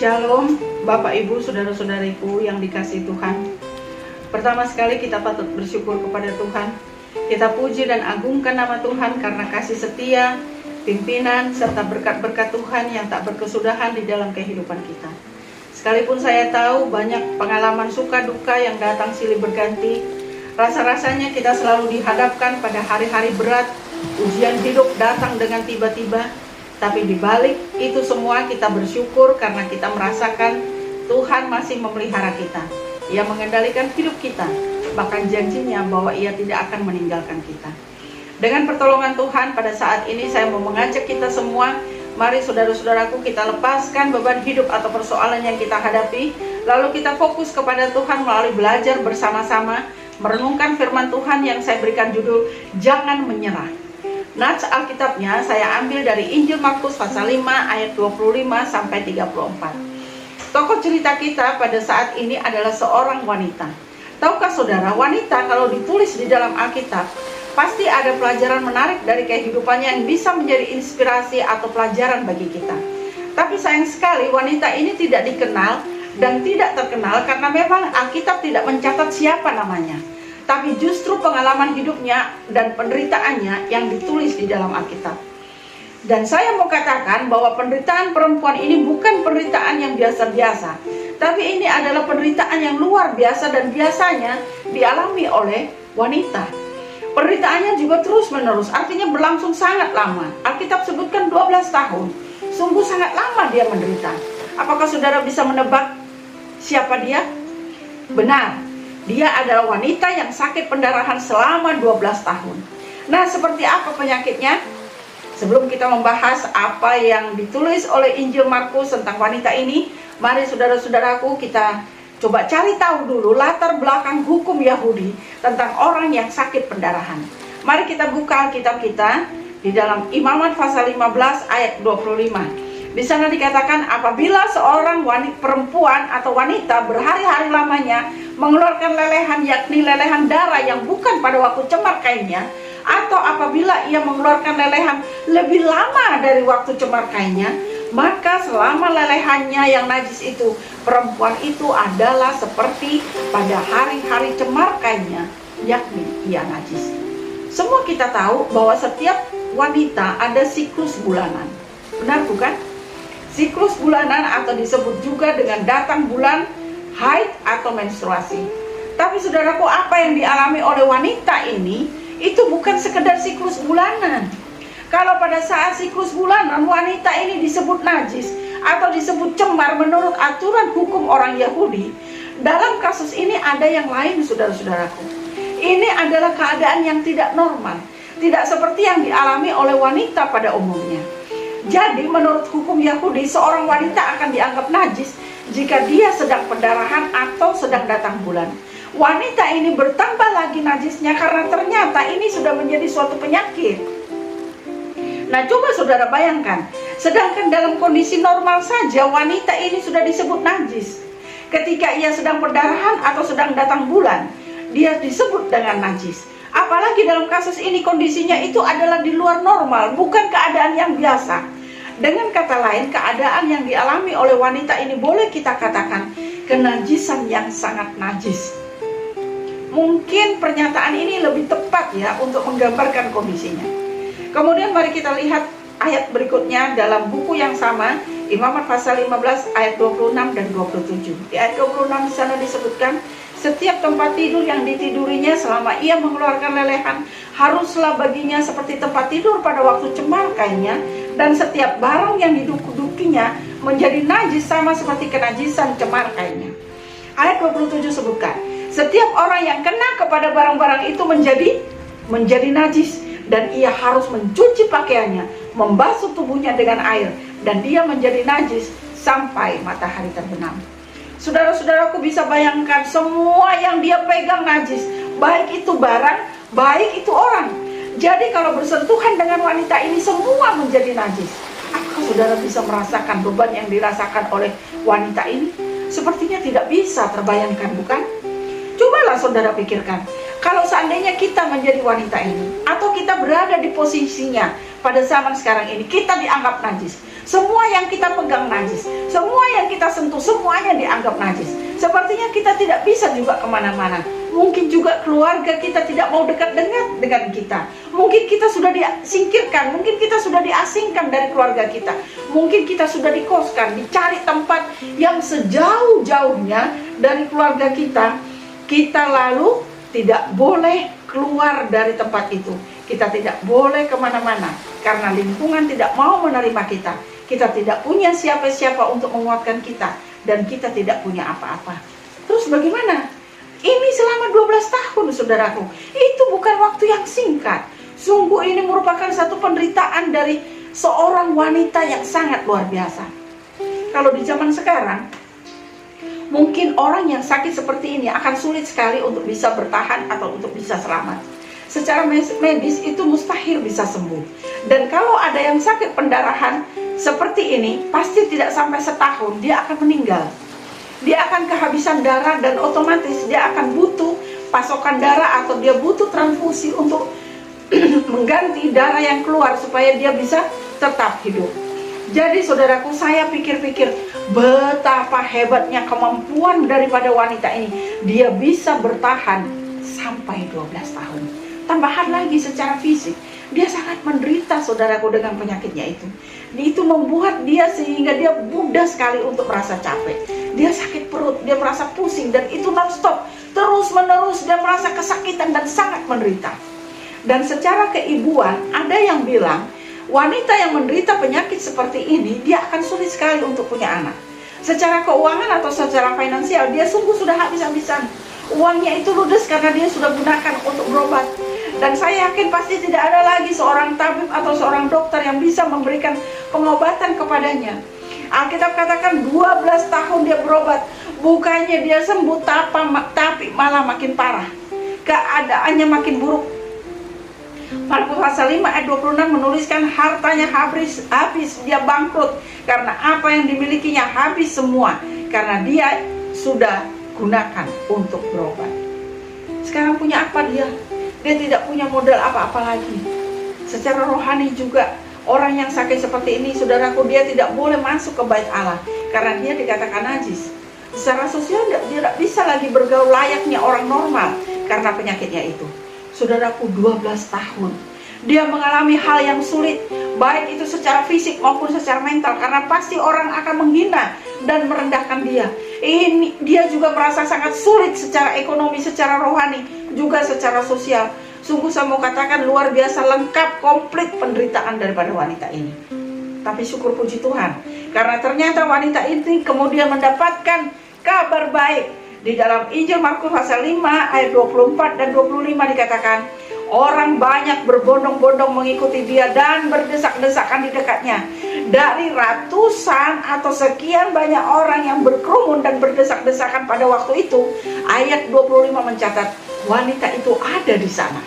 Shalom, Bapak Ibu, Saudara-saudariku yang dikasihi Tuhan. Pertama sekali kita patut bersyukur kepada Tuhan. Kita puji dan agungkan nama Tuhan karena kasih setia, pimpinan, serta berkat-berkat Tuhan yang tak berkesudahan di dalam kehidupan kita. Sekalipun saya tahu banyak pengalaman suka duka yang datang silih berganti, rasa-rasanya kita selalu dihadapkan pada hari-hari berat, ujian hidup datang dengan tiba-tiba. Tapi di balik itu semua kita bersyukur karena kita merasakan Tuhan masih memelihara kita. Ia mengendalikan hidup kita, bahkan janjinya bahwa Ia tidak akan meninggalkan kita. Dengan pertolongan Tuhan pada saat ini saya mau mengajak kita semua, mari saudara-saudaraku kita lepaskan beban hidup atau persoalan yang kita hadapi, lalu kita fokus kepada Tuhan melalui belajar bersama-sama, merenungkan firman Tuhan yang saya berikan judul Jangan Menyerah. Nats Alkitabnya saya ambil dari Injil Markus pasal 5 ayat 25 sampai 34. Tokoh cerita kita pada saat ini adalah seorang wanita. Tahukah saudara, wanita kalau ditulis di dalam Alkitab pasti ada pelajaran menarik dari kehidupannya yang bisa menjadi inspirasi atau pelajaran bagi kita. Tapi sayang sekali wanita ini tidak dikenal dan tidak terkenal karena memang Alkitab tidak mencatat siapa namanya. Tapi justru pengalaman hidupnya dan penderitaannya yang ditulis di dalam Alkitab. Dan saya mau katakan bahwa penderitaan perempuan ini bukan penderitaan yang biasa-biasa, tapi ini adalah penderitaan yang luar biasa dan biasanya dialami oleh wanita. Penderitaannya juga terus-menerus, artinya berlangsung sangat lama. Alkitab sebutkan 12 tahun. Sungguh sangat lama dia menderita. Apakah saudara bisa menebak siapa dia? Benar. Dia adalah wanita yang sakit pendarahan selama 12 tahun. Nah, seperti apa penyakitnya? Sebelum kita membahas apa yang ditulis oleh Injil Markus tentang wanita ini, mari saudara-saudaraku kita coba cari tahu dulu latar belakang hukum Yahudi tentang orang yang sakit pendarahan. Mari kita buka Alkitab kita di dalam Imamat pasal 15 ayat 25. Di sana dikatakan apabila seorang perempuan atau wanita berhari-hari lamanya mengeluarkan lelehan, yakni lelehan darah yang bukan pada waktu cemar kainnya, atau apabila ia mengeluarkan lelehan lebih lama dari waktu cemar kainnya, maka selama lelehannya yang najis itu, perempuan itu adalah seperti pada hari-hari cemar kainnya, yakni ia najis. Semua kita tahu bahwa setiap wanita ada siklus bulanan. Benar bukan? Siklus bulanan atau disebut juga dengan datang bulan, haid atau menstruasi. Tapi saudaraku, apa yang dialami oleh wanita ini itu bukan sekedar siklus bulanan. Kalau pada saat siklus bulanan wanita ini disebut najis atau disebut cemar menurut aturan hukum orang Yahudi, dalam kasus ini ada yang lain saudara-saudaraku. Ini adalah keadaan yang tidak normal, tidak seperti yang dialami oleh wanita pada umumnya. Jadi menurut hukum Yahudi, seorang wanita akan dianggap najis jika dia sedang pendarahan atau sedang datang bulan. Wanita ini bertambah lagi najisnya karena ternyata ini sudah menjadi suatu penyakit. Nah, coba saudara bayangkan, sedangkan dalam kondisi normal saja wanita ini sudah disebut najis. Ketika ia sedang pendarahan atau sedang datang bulan, dia disebut dengan najis. Apalagi dalam kasus ini kondisinya itu adalah di luar normal, bukan keadaan yang biasa. Dengan kata lain, keadaan yang dialami oleh wanita ini boleh kita katakan kenajisan yang sangat najis. Mungkin pernyataan ini lebih tepat ya untuk menggambarkan kondisinya. Kemudian mari kita lihat ayat berikutnya dalam buku yang sama, Imamat pasal 15 ayat 26 dan 27. Di ayat 26 di sana disebutkan, setiap tempat tidur yang ditidurinya selama ia mengeluarkan lelehan haruslah baginya seperti tempat tidur pada waktu cemar kainnya, dan setiap barang yang didudukinya menjadi najis sama seperti kenajisan cemar kainnya. Ayat 27 sebutkan, setiap orang yang kena kepada barang-barang itu menjadi najis, dan ia harus mencuci pakaiannya, membasuh tubuhnya dengan air, dan dia menjadi najis sampai matahari terbenam. Saudara-saudaraku bisa bayangkan semua yang dia pegang najis, baik itu barang, baik itu orang. Jadi kalau bersentuhan dengan wanita ini semua menjadi najis. Apakah saudara bisa merasakan beban yang dirasakan oleh wanita ini? Sepertinya tidak bisa terbayangkan, bukan? Cobalah saudara pikirkan, kalau seandainya kita menjadi wanita ini, atau kita berada di posisinya pada zaman sekarang ini kita dianggap najis. Semua yang kita pegang najis, semua yang kita sentuh, semuanya dianggap najis. Sepertinya kita tidak bisa juga kemana-mana. Mungkin juga keluarga kita tidak mau dekat dengan kita. Mungkin kita sudah disingkirkan, mungkin kita sudah diasingkan dari keluarga kita. Mungkin kita sudah dikoskan, dicari tempat yang sejauh-jauhnya dari keluarga kita. Kita lalu tidak boleh keluar dari tempat itu. Kita tidak boleh kemana-mana karena lingkungan tidak mau menerima kita. Kita tidak punya siapa-siapa untuk menguatkan kita, dan kita tidak punya apa-apa. Terus bagaimana? Ini selama 12 tahun, saudaraku. Itu bukan waktu yang singkat. Sungguh ini merupakan satu penderitaan dari seorang wanita yang sangat luar biasa. Kalau di zaman sekarang, mungkin orang yang sakit seperti ini akan sulit sekali untuk bisa bertahan atau untuk bisa selamat. Secara medis itu mustahil bisa sembuh. Dan kalau ada yang sakit pendarahan seperti ini, pasti tidak sampai setahun dia akan meninggal. Dia akan kehabisan darah dan otomatis dia akan butuh pasokan darah atau dia butuh transfusi untuk mengganti darah yang keluar supaya dia bisa tetap hidup. Jadi saudaraku, saya pikir-pikir betapa hebatnya kemampuan daripada wanita ini. Dia bisa bertahan sampai 12 tahun. Tambahan lagi secara fisik, dia sangat menderita, saudaraku, dengan penyakitnya itu. Itu membuat dia sehingga dia mudah sekali untuk merasa capek. Dia sakit perut, dia merasa pusing, dan itu non-stop. Terus menerus dia merasa kesakitan dan sangat menderita. Dan secara keibuan, ada yang bilang wanita yang menderita penyakit seperti ini, dia akan sulit sekali untuk punya anak. Secara keuangan atau secara finansial, dia sungguh sudah habis-habisan. Uangnya itu ludes karena dia sudah gunakan untuk berobat. Dan saya yakin pasti tidak ada lagi seorang tabib atau seorang dokter yang bisa memberikan pengobatan kepadanya. Alkitab katakan 12 tahun dia berobat, bukannya dia sembuh, tapi malah makin parah. Keadaannya makin buruk. Markus pasal 5 ayat 26 menuliskan hartanya habis, dia bangkrut karena apa yang dimilikinya habis semua karena dia sudah gunakan untuk berobat. Sekarang punya apa dia? Dia tidak punya modal apa-apa lagi. Secara rohani juga, orang yang sakit seperti ini, saudaraku, dia tidak boleh masuk ke bait Allah karena dia dikatakan najis. Secara sosial dia tidak bisa lagi bergaul layaknya orang normal karena penyakitnya itu. Saudaraku, 12 tahun dia mengalami hal yang sulit, baik itu secara fisik maupun secara mental, karena pasti orang akan menghina dan merendahkan dia. Ini dia juga merasa sangat sulit secara ekonomi, secara rohani, juga secara sosial. Sungguh saya mau katakan luar biasa lengkap, komplit penderitaan daripada wanita ini. Tapi syukur puji Tuhan, karena ternyata wanita ini kemudian mendapatkan kabar baik. Di dalam Injil Markus pasal 5 ayat 24 dan 25 dikatakan, orang banyak berbondong-bondong mengikuti dia dan berdesak-desakan di dekatnya. Dari ratusan atau sekian banyak orang yang berkerumun dan berdesak-desakan pada waktu itu, ayat 25 mencatat wanita itu ada di sana.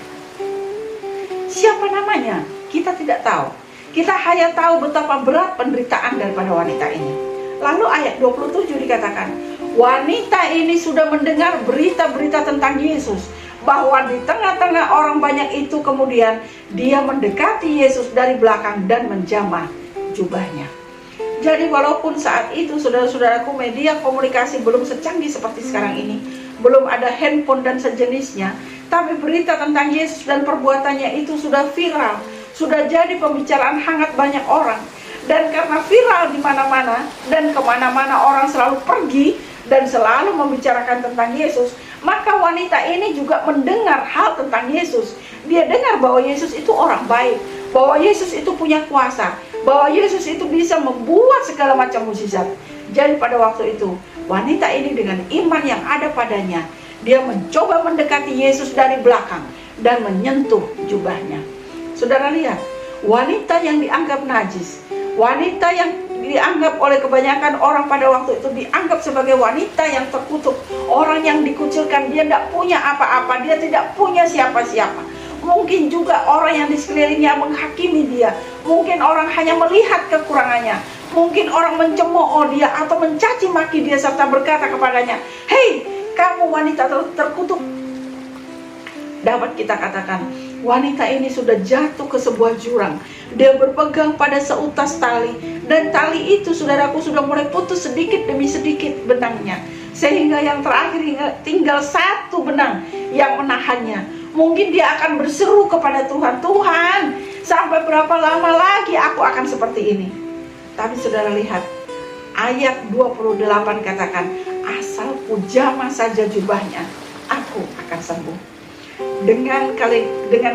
Siapa namanya? Kita tidak tahu. Kita hanya tahu betapa berat penderitaan daripada wanita ini. Lalu ayat 27 dikatakan, wanita ini sudah mendengar berita-berita tentang Yesus, bahwa di tengah-tengah orang banyak itu kemudian dia mendekati Yesus dari belakang dan menjamah jubahnya. Jadi walaupun saat itu saudara-saudaraku media komunikasi belum secanggih seperti sekarang ini, belum ada handphone dan sejenisnya, tapi berita tentang Yesus dan perbuatannya itu sudah viral, sudah jadi pembicaraan hangat banyak orang. Dan karena viral di mana-mana dan kemana-mana orang selalu pergi dan selalu membicarakan tentang Yesus, maka wanita ini juga mendengar hal tentang Yesus. Dia dengar bahwa Yesus itu orang baik, bahwa Yesus itu punya kuasa, bahwa Yesus itu bisa membuat segala macam mukjizat. Jadi pada waktu itu, wanita ini dengan iman yang ada padanya, dia mencoba mendekati Yesus dari belakang dan menyentuh jubahnya. Saudara lihat, wanita yang dianggap najis, wanita yang dianggap oleh kebanyakan orang pada waktu itu dianggap sebagai wanita yang terkutuk, orang yang dikucilkan, dia tidak punya apa-apa, dia tidak punya siapa-siapa. Mungkin juga orang yang di sekelilingnya menghakimi dia, mungkin orang hanya melihat kekurangannya, mungkin orang mencemooh dia atau mencaci maki dia serta berkata kepadanya, "Hei, kamu wanita terkutuk." Dapat kita katakan, Wanita ini sudah jatuh ke sebuah jurang. Dia berpegang pada seutas tali, dan tali itu, saudaraku, sudah mulai putus sedikit demi sedikit benangnya, sehingga yang terakhir tinggal satu benang yang menahannya. Mungkin dia akan berseru kepada Tuhan, Tuhan, sampai berapa lama lagi aku akan seperti ini? Tapi saudara lihat, ayat 28 katakan, asal ku jamah saja jubahnya, aku akan sembuh. Dengan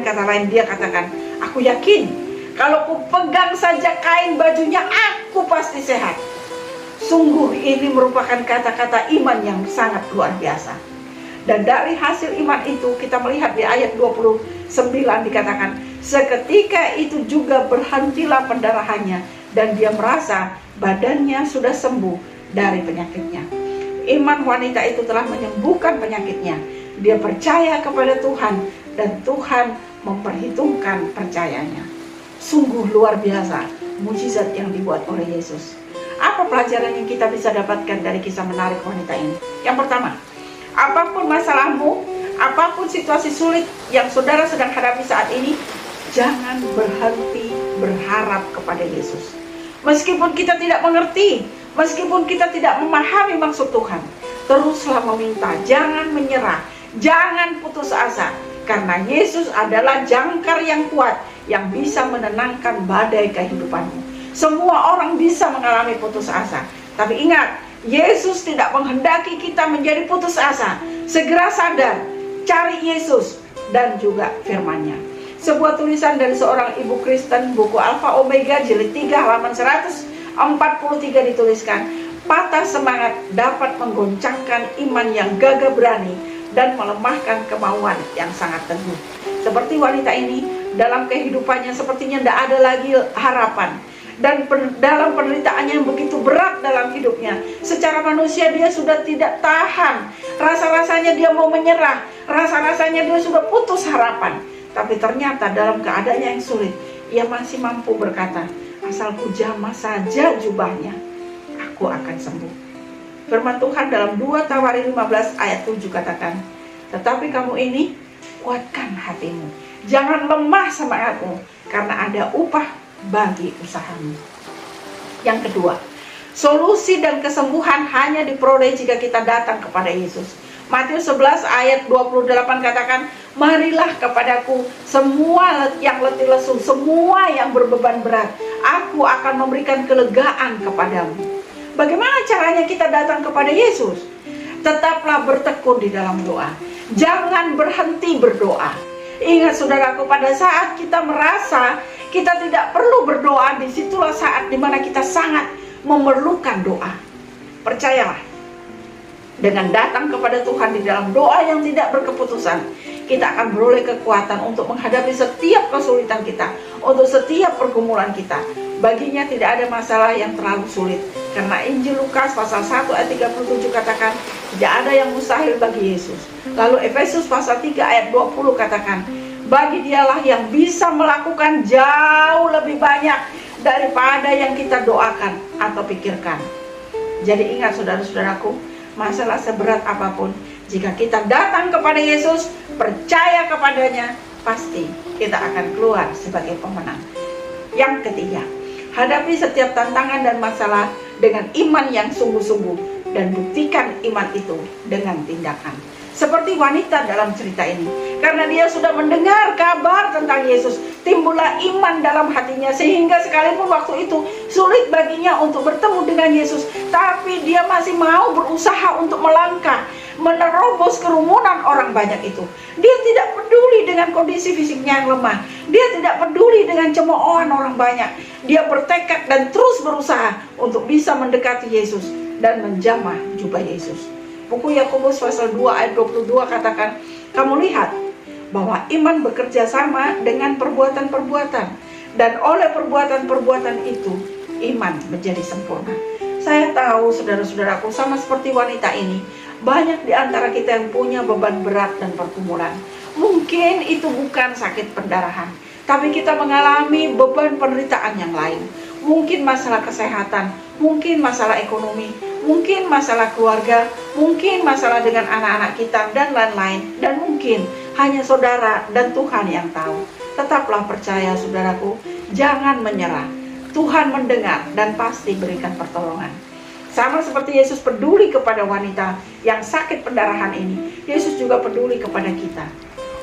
kata lain dia katakan, aku yakin kalau ku pegang saja kain bajunya, aku pasti sehat. Sungguh ini merupakan kata-kata iman yang sangat luar biasa. Dan dari hasil iman itu kita melihat di ayat 29 dikatakan, seketika itu juga berhentilah pendarahannya, dan dia merasa badannya sudah sembuh dari penyakitnya. Iman wanita itu telah menyembuhkan penyakitnya. Dia percaya kepada Tuhan, dan Tuhan memperhitungkan percayanya. Sungguh luar biasa mujizat yang dibuat oleh Yesus. Apa pelajaran yang kita bisa dapatkan dari kisah menarik wanita ini? Yang pertama, apapun masalahmu, apapun situasi sulit yang saudara sedang hadapi saat ini, jangan berhenti berharap kepada Yesus. Meskipun kita tidak mengerti, meskipun kita tidak memahami maksud Tuhan, teruslah meminta, jangan menyerah, jangan putus asa, karena Yesus adalah jangkar yang kuat yang bisa menenangkan badai kehidupanmu. Semua orang bisa mengalami putus asa, tapi ingat, Yesus tidak menghendaki kita menjadi putus asa. Segera sadar, cari Yesus dan juga firman-Nya. Sebuah tulisan dari seorang ibu Kristen, buku Alpha Omega jilid 3 halaman 143 dituliskan, patah semangat dapat menggoncangkan iman yang gagah berani dan melemahkan kemauan yang sangat teguh. Seperti wanita ini, dalam kehidupannya sepertinya tidak ada lagi harapan. Dan dalam penderitaannya yang begitu berat dalam hidupnya, secara manusia dia sudah tidak tahan. Rasa-rasanya dia mau menyerah, rasa-rasanya dia sudah putus harapan. Tapi ternyata dalam keadaannya yang sulit, ia masih mampu berkata, asal ku jamah saja jubahnya, aku akan sembuh. Firman Tuhan dalam 2 Tawarin 15 ayat 7 katakan, tetapi kamu ini, kuatkan hatimu, jangan lemah semangatmu, karena ada upah bagi usahamu. Yang kedua, solusi dan kesembuhan hanya diperoleh jika kita datang kepada Yesus. Matius 11 ayat 28 katakan, marilah kepadaku semua yang letih lesu, semua yang berbeban berat, aku akan memberikan kelegaan kepadamu. Bagaimana caranya kita datang kepada Yesus? Tetaplah bertekun di dalam doa, jangan berhenti berdoa. Ingat saudaraku, pada saat kita merasa kita tidak perlu berdoa, disitulah saat dimana kita sangat memerlukan doa. Percayalah, dengan datang kepada Tuhan di dalam doa yang tidak berkeputusan, kita akan beroleh kekuatan untuk menghadapi setiap kesulitan kita, untuk setiap pergumulan kita. Baginya tidak ada masalah yang terlalu sulit, karena Injil Lukas pasal 1 ayat 37 katakan, tidak ada yang mustahil bagi Yesus. Lalu Efesus pasal 3 ayat 20 katakan, bagi dialah yang bisa melakukan jauh lebih banyak daripada yang kita doakan atau pikirkan. Jadi ingat saudara-saudaraku, masalah seberat apapun, jika kita datang kepada Yesus, percaya kepadanya, pasti kita akan keluar sebagai pemenang. Yang ketiga, hadapi setiap tantangan dan masalah dengan iman yang sungguh-sungguh, dan buktikan iman itu dengan tindakan. Seperti wanita dalam cerita ini, karena dia sudah mendengar kabar tentang Yesus, timbullah iman dalam hatinya, sehingga sekalipun waktu itu sulit baginya untuk bertemu dengan Yesus, tapi dia masih mau berusaha untuk melangkah, menerobos kerumunan orang banyak itu. Dia tidak peduli dengan kondisi fisiknya yang lemah, dia tidak peduli dengan cemoohan orang banyak. Dia bertekad dan terus berusaha untuk bisa mendekati Yesus dan menjamah jubah Yesus. Buku Yakobus pasal 2 ayat 22 katakan, kamu lihat bahwa iman bekerja sama dengan perbuatan-perbuatan, dan oleh perbuatan-perbuatan itu iman menjadi sempurna. Saya tahu saudara-saudaraku, sama seperti wanita ini, banyak di antara kita yang punya beban berat dan pergumulan. Mungkin itu bukan sakit pendarahan, tapi kita mengalami beban penderitaan yang lain. Mungkin masalah kesehatan, mungkin masalah ekonomi, mungkin masalah keluarga, mungkin masalah dengan anak-anak kita dan lain-lain, dan mungkin hanya saudara dan Tuhan yang tahu. Tetaplah percaya saudaraku, jangan menyerah. Tuhan mendengar dan pasti berikan pertolongan. Sama seperti Yesus peduli kepada wanita yang sakit pendarahan ini, Yesus juga peduli kepada kita.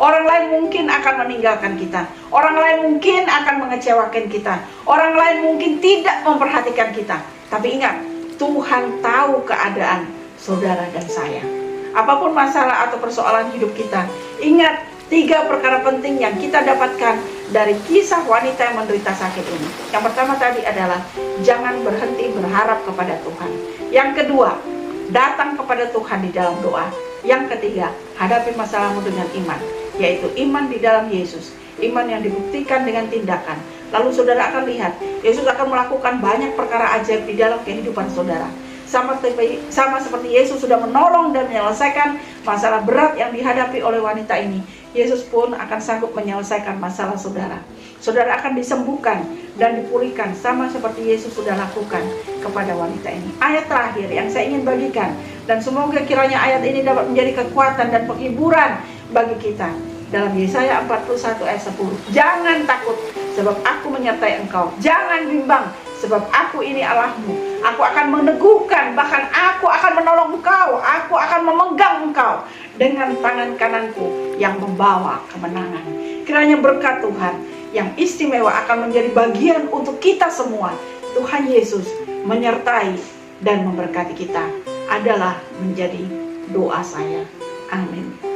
Orang lain mungkin akan meninggalkan kita, orang lain mungkin akan mengecewakan kita, orang lain mungkin tidak memperhatikan kita. Tapi ingat, Tuhan tahu keadaan saudara dan saya. Apapun masalah atau persoalan hidup kita, ingat 3 perkara penting yang kita dapatkan dari kisah wanita yang menderita sakit ini. Yang pertama tadi adalah jangan berhenti berharap kepada Tuhan. Yang kedua, datang kepada Tuhan di dalam doa. Yang ketiga, hadapi masalahmu dengan iman, yaitu iman di dalam Yesus, iman yang dibuktikan dengan tindakan. Lalu saudara akan lihat, Yesus akan melakukan banyak perkara ajaib di dalam kehidupan saudara. Sama seperti Yesus sudah menolong dan menyelesaikan masalah berat yang dihadapi oleh wanita ini, Yesus pun akan sanggup menyelesaikan masalah saudara. Saudara akan disembuhkan dan dipulihkan sama seperti Yesus sudah lakukan kepada wanita ini. Ayat terakhir yang saya ingin bagikan, dan semoga kiranya ayat ini dapat menjadi kekuatan dan penghiburan bagi kita. Dalam Yesaya 41 ayat 10, jangan takut sebab aku menyertai engkau. Jangan bimbang sebab aku ini Allahmu. Aku akan meneguhkan, bahkan aku akan menolong engkau. Aku akan memegang engkau dengan tangan kananku yang membawa kemenangan. Kiranya berkat Tuhan yang istimewa akan menjadi bagian untuk kita semua. Tuhan Yesus menyertai dan memberkati kita adalah menjadi doa saya. Amin.